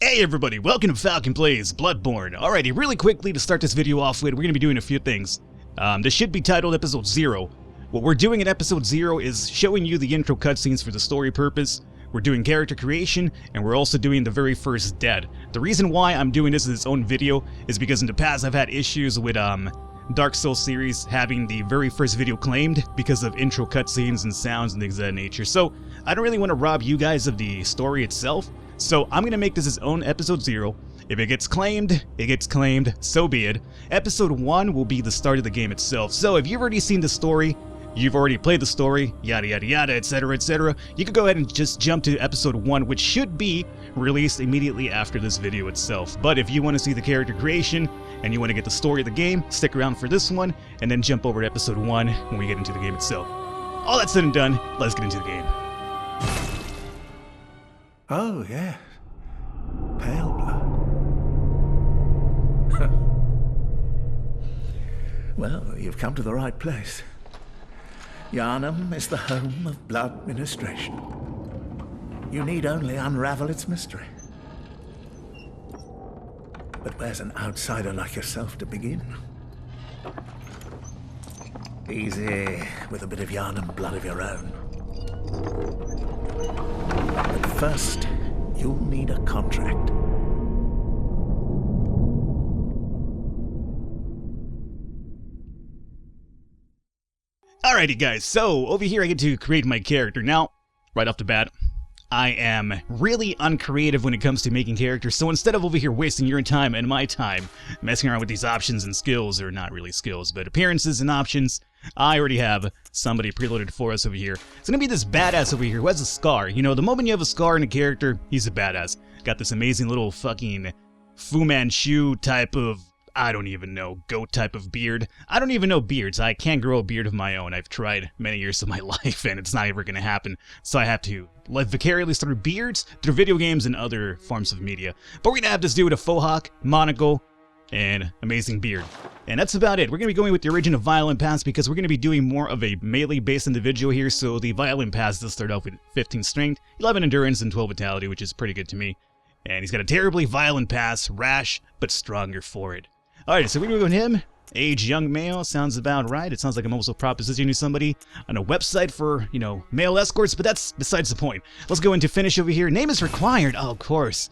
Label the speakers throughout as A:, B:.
A: Hey everybody, welcome to Falcon Plays Bloodborne. Alrighty, really quickly to start this video off with, we're going to be doing a few things. This should be titled Episode 0. What we're doing in Episode 0 is showing you the intro cutscenes for the story purpose. We're doing character creation, and we're also doing the very first dead. The reason why I'm doing this as its own video is because in the past I've had issues with Dark Souls series having the very first video claimed because of intro cutscenes and sounds and things of that nature. So I don't really want to rob you guys of the story itself. So I'm going to make this its own Episode 0. If it gets claimed, so be it. Episode 1 will be the start of the game itself. So if you've already seen the story, you've already played the story, yada yada yada, etc, etc, you can go ahead and just jump to Episode 1, which should be released immediately after this video itself. But if you want to see the character creation, and you want to get the story of the game, stick around for this one, and then jump over to Episode 1 when we get into the game itself. All that said and done, let's get into the game.
B: Oh, yeah. Pale blood. Well, you've come to the right place. Yharnam is the home of blood ministration. You need only unravel its mystery. But where's an outsider like yourself to begin? Easy, with a bit of Yharnam blood of your own. But first, you'll need a contract.
A: Alrighty guys, so over here I get to create my character. Now, right off the bat, I am really uncreative when it comes to making characters, so instead of over here wasting your time and my time messing around with these options and skills, or not really skills, but appearances and options, I already have somebody preloaded for us over here. It's gonna be this badass over here who has a scar. You know, the moment you have a scar in a character, he's a badass. Got this amazing little fucking Fu Manchu type of, I don't even know, goat type of beard. I don't even know beards. I can't grow a beard of my own. I've tried many years of my life and it's not ever gonna happen. So I have to live vicariously through beards, through video games and other forms of media. But we're gonna have this dude with a faux hawk, monocle, and amazing beard. And that's about it. We're going to be going with the origin of Violent Pass because we're going to be doing more of a melee-based individual here, so the Violent Pass does start off with 15 strength, 11 endurance, and 12 vitality, which is pretty good to me. And he's got a terribly violent pass, rash, but stronger for it. Alright, so we're going to go with him. Age, young male, sounds about right. It sounds like I'm also propositioning somebody on a website for, you know, male escorts, but that's besides the point. Let's go into finish over here. Name is required. Oh, of course.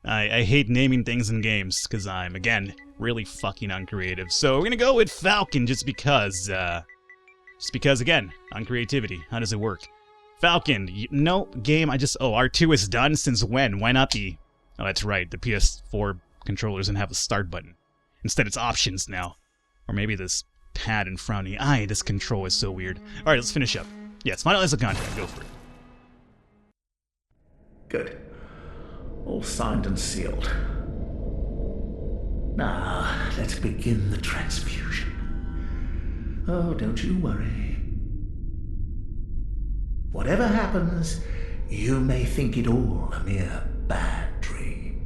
A: I hate naming things in games, because I'm, again, really fucking uncreative. So we're gonna go with Falcon, just because, again, uncreativity. How does it work? Falcon, no, game, R2 is done, since when? Why not the, oh, that's right, the PS4 controller doesn't have a start button. Instead, it's options now. Or maybe this pad in front of me. This control is so weird. Alright, let's finish up. Yes, finalize the contract, go for it.
B: Good. All signed and sealed. Now, let's begin the transfusion. Oh, don't you worry. Whatever happens, you may think it all a mere bad dream.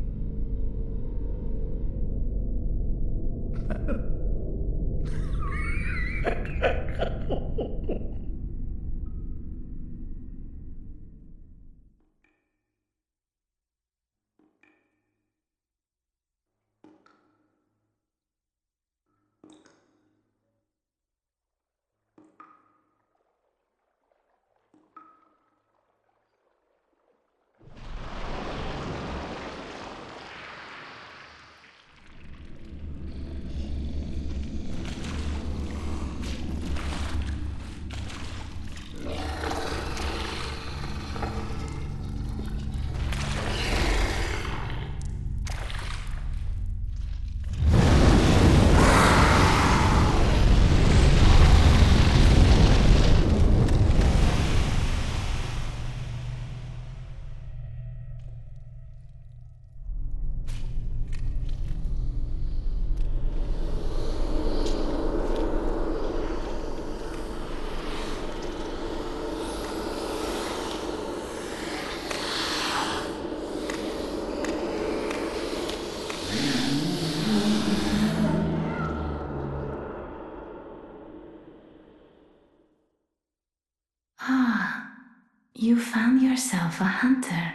C: yourself a hunter.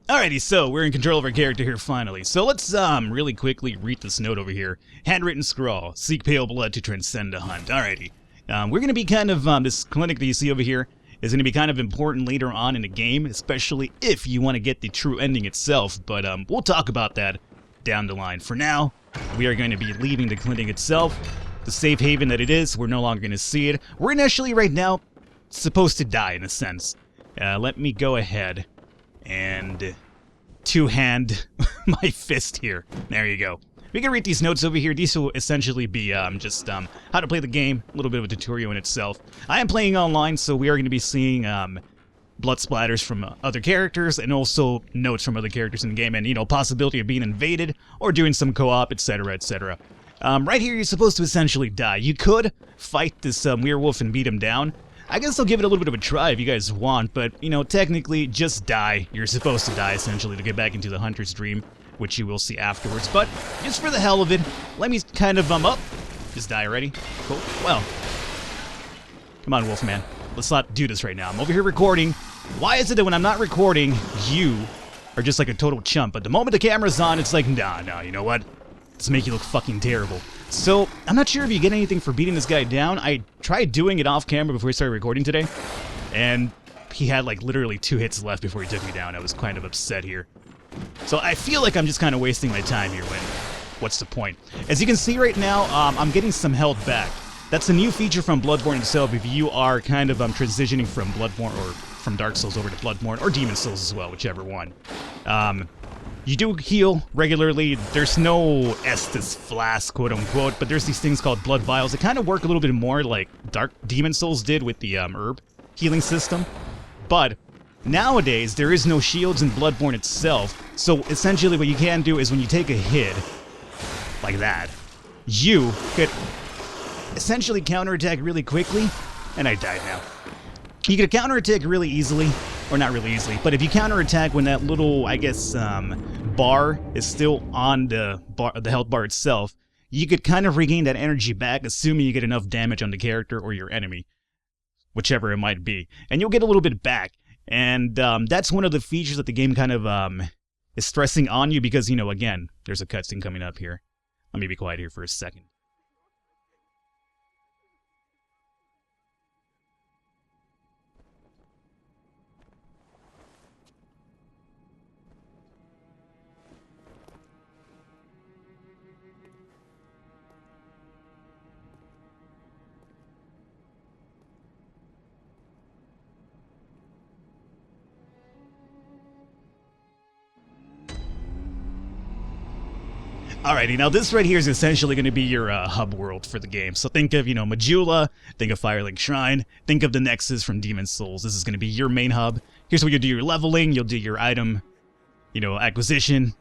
A: Alrighty, so we're in control of our character here finally. So let's really quickly read this note over here. Handwritten scrawl. Seek pale blood to transcend a hunt. Alrighty. We're gonna be kind of this clinic that you see over here is gonna be kind of important later on in the game, especially if you want to get the true ending itself. But we'll talk about that down the line. For now, we are going to be leaving the clinic itself. The safe haven that it is, we're no longer going to see it. We're initially right now supposed to die in a sense. Let me go ahead and two-hand my fist here. There you go. We can read these notes over here. These will essentially be just how to play the game, a little bit of a tutorial in itself. I am playing online, so we are going to be seeing blood splatters from other characters and also notes from other characters in the game and, you know, possibility of being invaded or doing some co-op, etc., etc. Right here, you're supposed to essentially die. You could fight this werewolf and beat him down. I guess I'll give it a little bit of a try if you guys want, but, you know, technically, just die. You're supposed to die, essentially, to get back into the hunter's dream, which you will see afterwards. But, just for the hell of it, let me kind of, up. Just die already. Cool. Well. Come on, Wolfman. Let's not do this right now. I'm over here recording. Why is it that when I'm not recording, you are just like a total chump? But the moment the camera's on, it's like, nah, you know what? Let's make you look fucking terrible. So, I'm not sure if you get anything for beating this guy down. I tried doing it off camera before we started recording today, and he had like literally 2 hits left before he took me down. I was kind of upset here. So I feel like I'm just kind of wasting my time here when, what's the point? As you can see right now, I'm getting some health back. That's a new feature from Bloodborne itself if you are kind of transitioning from Bloodborne or from Dark Souls over to Bloodborne or Demon Souls as well, whichever one. You do heal regularly. There's no Estus Flask, quote-unquote, but there's these things called blood vials that kind of work a little bit more like Demon Souls did with the herb healing system. But nowadays, there is no shields in Bloodborne itself, so essentially what you can do is when you take a hit, like that, you could essentially counterattack really quickly, and I died now. You could counterattack really easily, or not really easily, but if you counterattack when that little, I guess, bar is still on the health bar itself, you could kind of regain that energy back, assuming you get enough damage on the character or your enemy, whichever it might be, and you'll get a little bit back. And that's one of the features that the game kind of is stressing on you because, you know, again, there's a cutscene coming up here. Let me be quiet here for a second. Alrighty, now this right here is essentially going to be your hub world for the game. So think of, you know, Majula, think of Firelink Shrine, think of the Nexus from Demon Souls. This is going to be your main hub. Here's where you do your leveling, you'll do your item, you know, acquisition,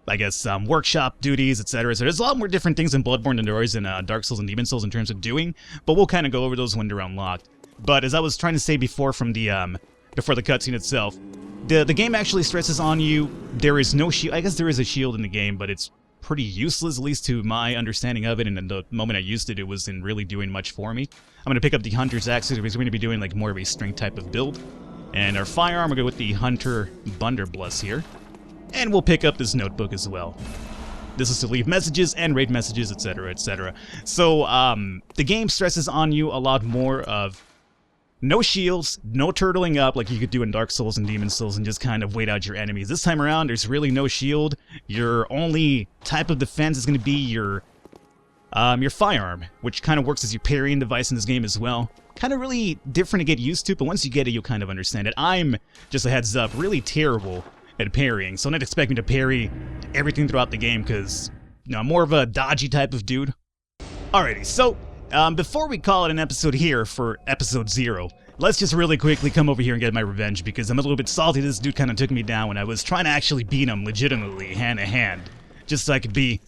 A: I guess, workshop duties, etc. So there's a lot more different things in Bloodborne than there is in Dark Souls and Demon Souls in terms of doing, but we'll kind of go over those when they're unlocked. But as I was trying to say before from the, before the cutscene itself, the game actually stresses on you, there is no shield. I guess there is a shield in the game, but it's pretty useless, at least to my understanding of it, and in the moment I used it, it wasn't really doing much for me. I'm going to pick up the Hunter's Axe, because we're going to be doing like more of a strength type of build. And our firearm, we'll go with the Hunter Bunderbless here. And we'll pick up this notebook as well. This is to leave messages and raid messages, etc., etc. So, the game stresses on you a lot more of no shields, no turtling up like you could do in Dark Souls and Demon Souls and just kind of wait out your enemies. This time around, there's really no shield. Your only type of defense is going to be your firearm, which kind of works as your parrying device in this game as well. Kind of really different to get used to, but once you get it, you'll kind of understand it. I'm, just a heads up, really terrible at parrying, so don't expect me to parry everything throughout the game, because, you know, I'm more of a dodgy type of dude. Alrighty, so before we call it an episode here for episode 0, let's just really quickly come over here and get my revenge, because I'm a little bit salty this dude kind of took me down when I was trying to actually beat him legitimately, hand to hand, just so I could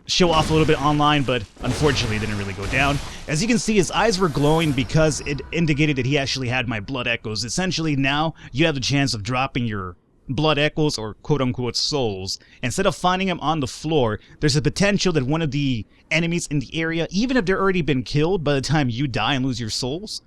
A: show off a little bit online, but unfortunately it didn't really go down. As you can see, his eyes were glowing because it indicated that he actually had my blood echoes. Essentially now, you have the chance of dropping your blood echoes, or quote-unquote souls. Instead of finding them on the floor, there's a potential that one of the enemies in the area, even if they're already been killed by the time you die and lose your souls,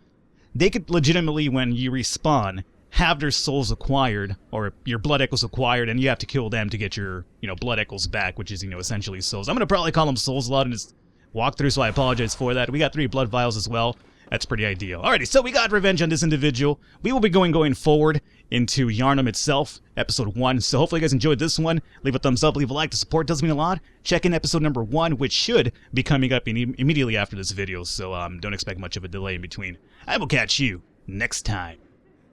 A: they could legitimately, when you respawn, have their souls acquired, or your blood echoes acquired, and you have to kill them to get your, blood echoes back, which is, essentially souls. I'm going to probably call them souls a lot in this walkthrough, so I apologize for that. We got 3 blood vials as well. That's pretty ideal. Alrighty, so we got revenge on this individual. We will be going forward into Yharnam itself, episode 1. So hopefully you guys enjoyed this one. Leave a thumbs up, leave a like. The support does mean a lot. Check in episode number 1, which should be coming up immediately after this video, so don't expect much of a delay in between. I will catch you next time.